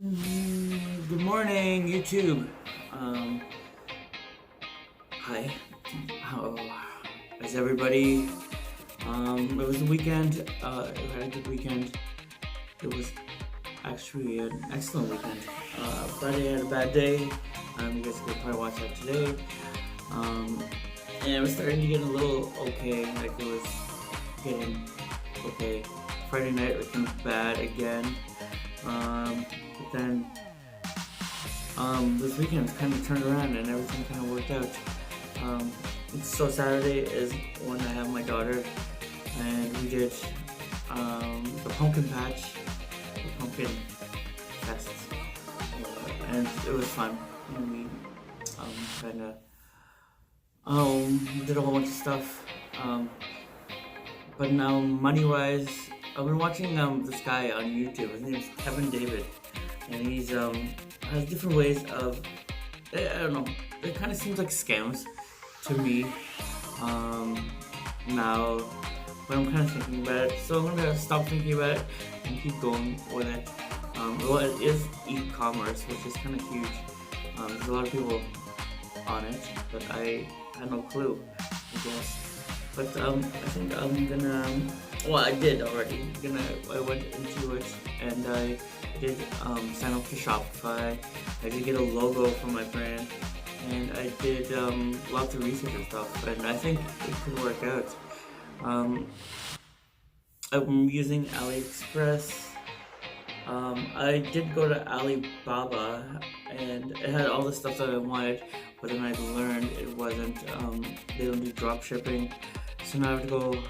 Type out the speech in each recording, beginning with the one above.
Good morning, YouTube. Um, Hi. How is everybody? It was the weekend. I had a good weekend. It was actually an excellent weekend. Friday I had a bad day. You guys could probably watch that today. Um, and it was starting to get a little okay. Like it was getting okay. Friday night became bad again. But then this weekend kind of turned around and everything kind of worked out. Um, so Saturday is when I have my daughter, and we did the pumpkin patch, the pumpkin fest, and it was fun. And we kind of did a whole bunch of stuff. But now money wise, I've been watching this guy on YouTube. His name is Kevin David, and he's has different ways of I don't know. It kind of seems like scams to me now, but I'm kind of thinking about it. So I'm gonna stop thinking about it and keep going with it. Well, it is e-commerce, which is kind of huge. There's a lot of people on it, but I had no clue, I guess. But I think I'm gonna. Well, I did already. I went into it and I did sign up to Shopify. I did get a logo for my brand, and I did lots of research and stuff. And I think it could work out. I'm using AliExpress. I did go to Alibaba, and it had all the stuff that I wanted, but then I learned it wasn't. They don't do drop shipping, so now I have to go.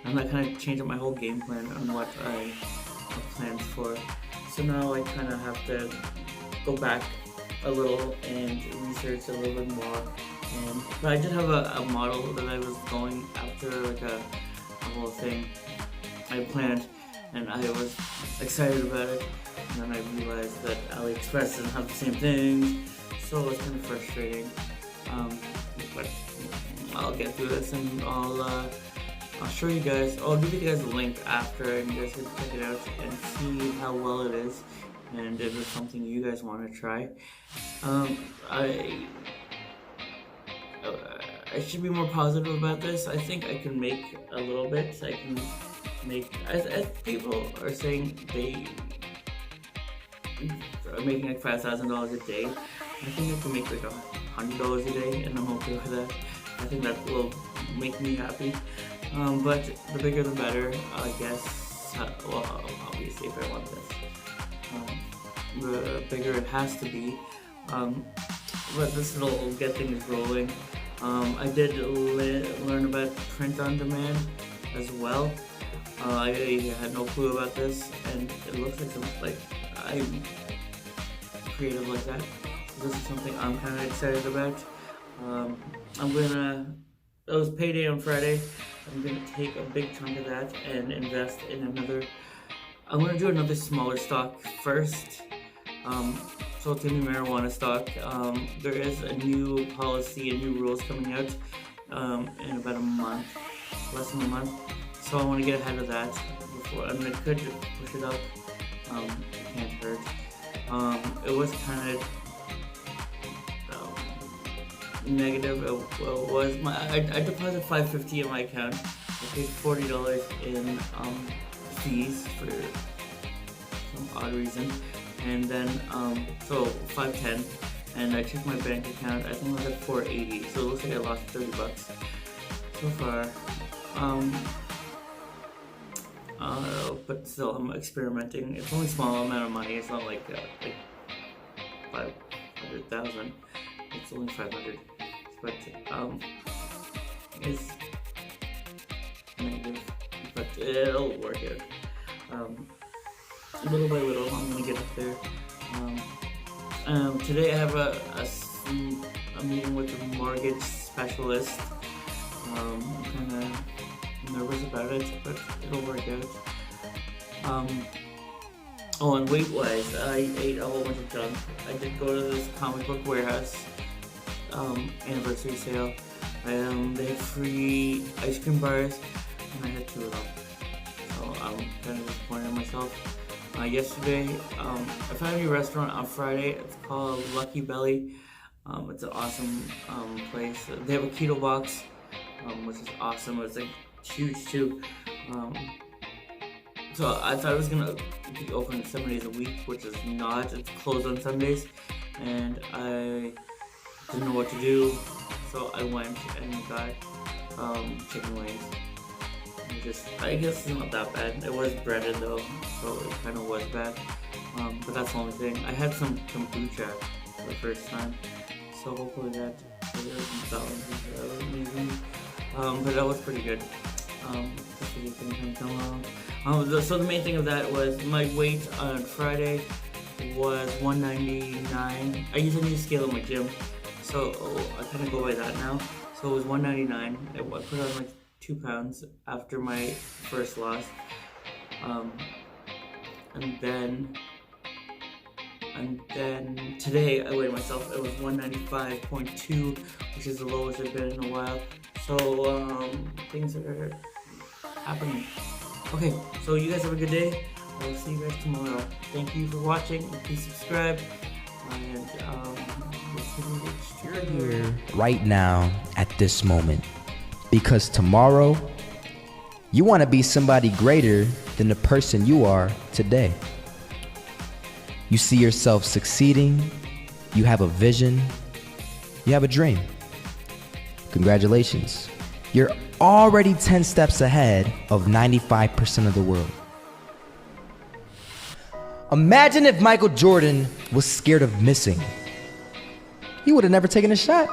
And that kind of changed up my whole game plan on what I planned for. So now I kind of have to go back a little and research a little bit more. But I did have a model that I was going after, like a whole thing I planned, and I was excited about it. And then I realized that AliExpress doesn't have the same things, so it was kind of frustrating. But I'll get through this, and I'll show you guys. I'll give you guys a link after, and you guys can check it out and see how well it is, and if it's something you guys want to try. I I should be more positive about this. I think I can make a little bit. I can make. As people are saying, they are making like $5,000 a day. I think I can make like $100 a day, and I'm okay with that. I think that will make me happy. But the bigger the better, I guess. Well, obviously, if I want this, the bigger it has to be. But this will get things rolling. I did learn about print on demand as well. I had no clue about this, and it looks like I'm creative like that. So this is something I'm kind of excited about. It was payday on Friday. I'm gonna take a big chunk of that and invest in another. I'm gonna do another smaller stock first. So it's gonna be marijuana stock. There is a new policy and new rules coming out in about a month, less than a month. So I want to get ahead of that before. I mean, I could push it up. It can't hurt. It was kind of negative. It was I deposited $550 in my account. I paid $40 in fees for some odd reason, and then so $510, and I checked my bank account. I think it was at $480, so it looks like I lost $30 so far. But still, I'm experimenting. It's only a small amount of money. It's not like 500,000. It's only 500. But it's negative, but it'll work out. Little by little, I'm gonna get up there. Today I have a meeting with a mortgage specialist. I'm kind of nervous about it, but it'll work out. Oh, and weight-wise, I ate a whole bunch of junk. I did go to this comic book warehouse anniversary sale. They had free ice cream bars, and I had two of them. So I'm kind of disappointed in myself. yesterday. I found a new restaurant on Friday. It's called Lucky Belly. It's an awesome place. They have a keto box, which is awesome. It's like huge too. So I thought it was gonna be open 7 days a week, which is not. It's closed on Sundays, and I didn't know what to do, so I went and got chicken wings. I guess it's not that bad. It was breaded though, so it kind of was bad. But that's the only thing. I had some kombucha for the first time, so hopefully that maybe. But that was pretty good. So the main thing of that was my weight on Friday was 199. I usually use a scale at my gym, so I kind of go by that now. So it was 199. I put on like 2 pounds after my first loss, and then today I weighed myself. It was 195.2, which is the lowest I've been in a while. So things are happening. Okay, so you guys have a good day. I will see you guys tomorrow. Thank you for watching. Please subscribe. And you're here right now at this moment because tomorrow you want to be somebody greater than the person you are today. You see yourself succeeding. You have a vision. You have a dream. Congratulations. You're already 10 steps ahead of 95% of the world. Imagine if Michael Jordan was scared of missing. He would have never taken a shot.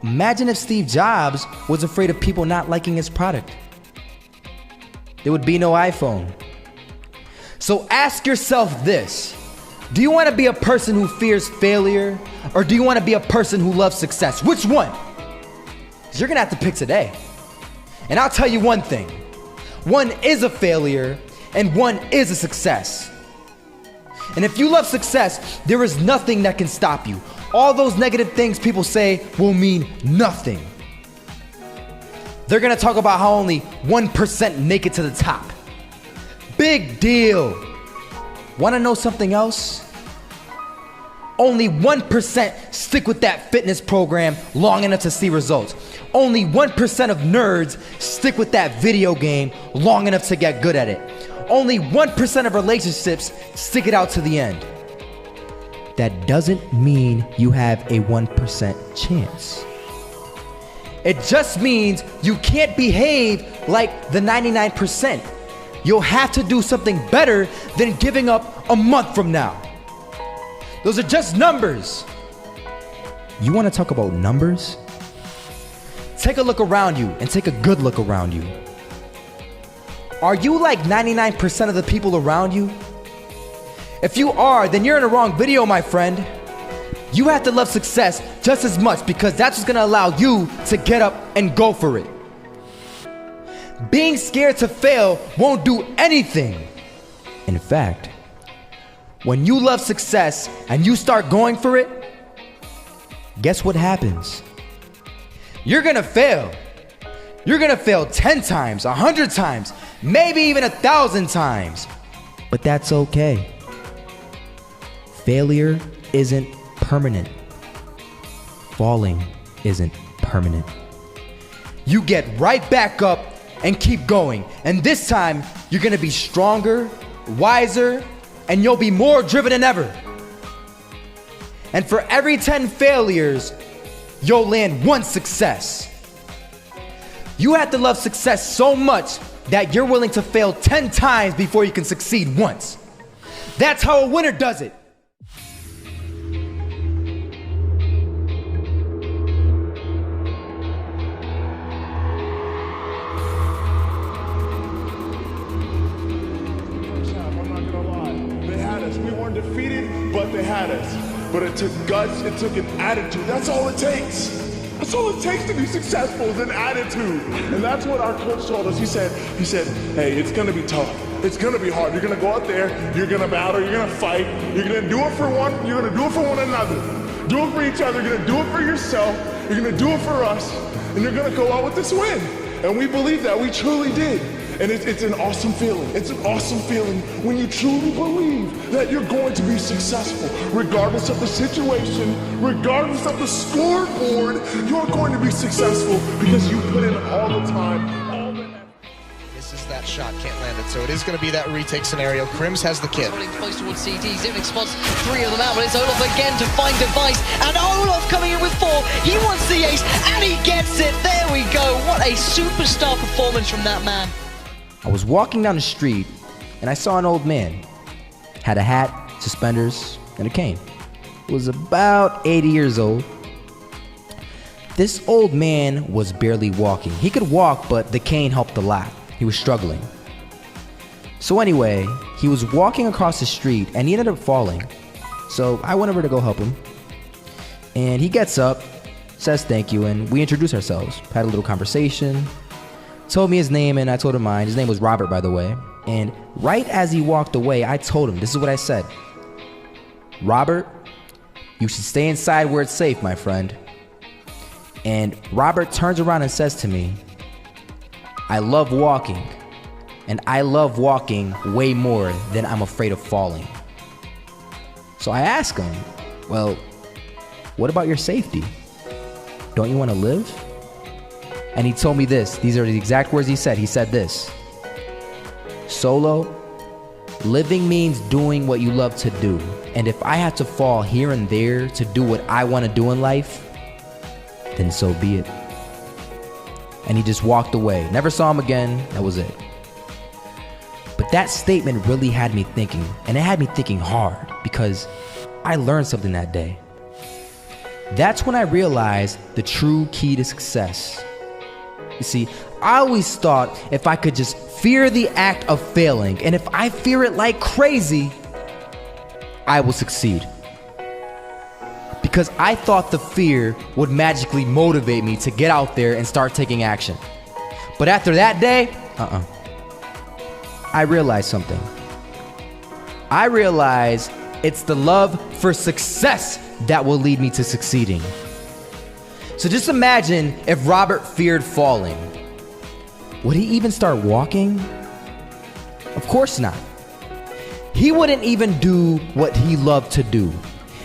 Imagine if Steve Jobs was afraid of people not liking his product. There would be no iPhone. So ask yourself this. Do you want to be a person who fears failure, or do you want to be a person who loves success? Which one? You're gonna have to pick today. And I'll tell you one thing. One is a failure and one is a success. And if you love success, there is nothing that can stop you. All those negative things people say will mean nothing. They're gonna talk about how only 1% make it to the top. Big deal. Wanna know something else? Only 1% stick with that fitness program long enough to see results. Only 1% of nerds stick with that video game long enough to get good at it. Only 1% of relationships stick it out to the end. That doesn't mean you have a 1% chance. It just means you can't behave like the 99%. You'll have to do something better than giving up a month from now. Those are just numbers. You want to talk about numbers? Take a look around you and take a good look around you. Are you like 99% of the people around you? If you are, then you're in the wrong video, my friend. You have to love success just as much because that's what's gonna allow you to get up and go for it. Being scared to fail won't do anything. In fact, when you love success and you start going for it, guess what happens? You're gonna fail. You're gonna fail 10 times, 100 times, maybe even 1,000 times. But that's okay. Failure isn't permanent. Falling isn't permanent. You get right back up and keep going. And this time, you're gonna be stronger, wiser, and you'll be more driven than ever. And for every 10 failures, you'll land 1 success. You have to love success so much that you're willing to fail 10 times before you can succeed once. That's how a winner does it. We weren't defeated, but they had us. But it took guts, it took an attitude. That's all it takes. That's all it takes to be successful is an attitude. And that's what our coach told us. He said, hey, it's gonna be tough. It's gonna be hard. You're gonna go out there, you're gonna battle, you're gonna fight, you're gonna do it for one, you're gonna do it for one another. Do it for each other, you're gonna do it for yourself, you're gonna do it for us, and you're gonna go out with this win. And we believe that, we truly did. And it's an awesome feeling. It's an awesome feeling when you truly believe that you're going to be successful. Regardless of the situation, regardless of the scoreboard, you're going to be successful because you put in all the time, all the effort. Misses that shot, can't land it. So it is going to be that retake scenario. Crims has the kid. Running close towards CT. Zivnik spots 3 of them out, but it's Olof again to find Device. And Olof coming in with 4. He wants the ace, and he gets it. There we go. What a superstar performance from that man. I was walking down the street and I saw an old man. Had a hat, suspenders, and a cane. Was about 80 years old. This old man was barely walking. He could walk, but the cane helped a lot. He was struggling. So anyway, he was walking across the street and he ended up falling. So I went over to go help him. And he gets up, says thank you, and we introduced ourselves. Had a little conversation. Told me his name and I told him mine. His name was Robert, by the way. And right as he walked away, I told him, this is what I said. Robert, you should stay inside where it's safe, my friend. And Robert turns around and says to me, I love walking. And I love walking way more than I'm afraid of falling. So I asked him, well, what about your safety? Don't you want to live? And he told me this. These are the exact words he said. He said this. Solo, living means doing what you love to do. And if I have to fall here and there to do what I want to do in life, then so be it. And he just walked away. Never saw him again. That was it. But that statement really had me thinking. And it had me thinking hard because I learned something that day. That's when I realized the true key to success. You see, I always thought if I could just fear the act of failing, and if I fear it like crazy, I will succeed. Because I thought the fear would magically motivate me to get out there and start taking action. But after that day, I realized something. I realized it's the love for success that will lead me to succeeding. So just imagine if Robert feared falling. Would he even start walking? Of course not. He wouldn't even do what he loved to do.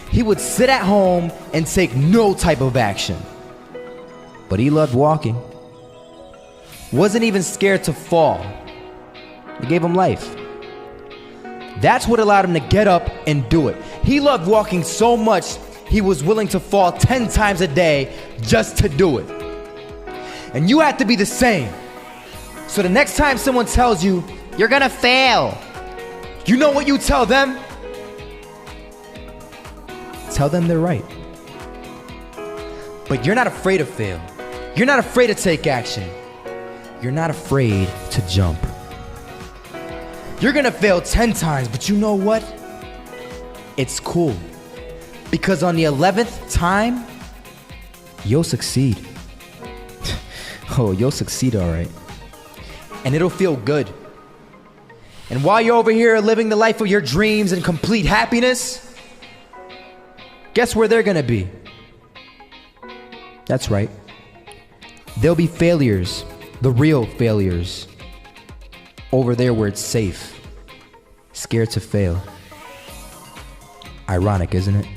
He would sit at home and take no type of action. But he loved walking. Wasn't even scared to fall. It gave him life. That's what allowed him to get up and do it. He loved walking so much, he was willing to fall 10 times a day just to do it. And you have to be the same. So the next time someone tells you, you're gonna fail, you know what you tell them? Tell them they're right. But you're not afraid to fail. You're not afraid to take action. You're not afraid to jump. You're gonna fail 10 times, but you know what? It's cool. Because on the 11th time, you'll succeed. Oh, you'll succeed, all right. And it'll feel good. And while you're over here living the life of your dreams and complete happiness, guess where they're gonna be? That's right. They'll be failures, the real failures, over there where it's safe, scared to fail. Ironic, isn't it?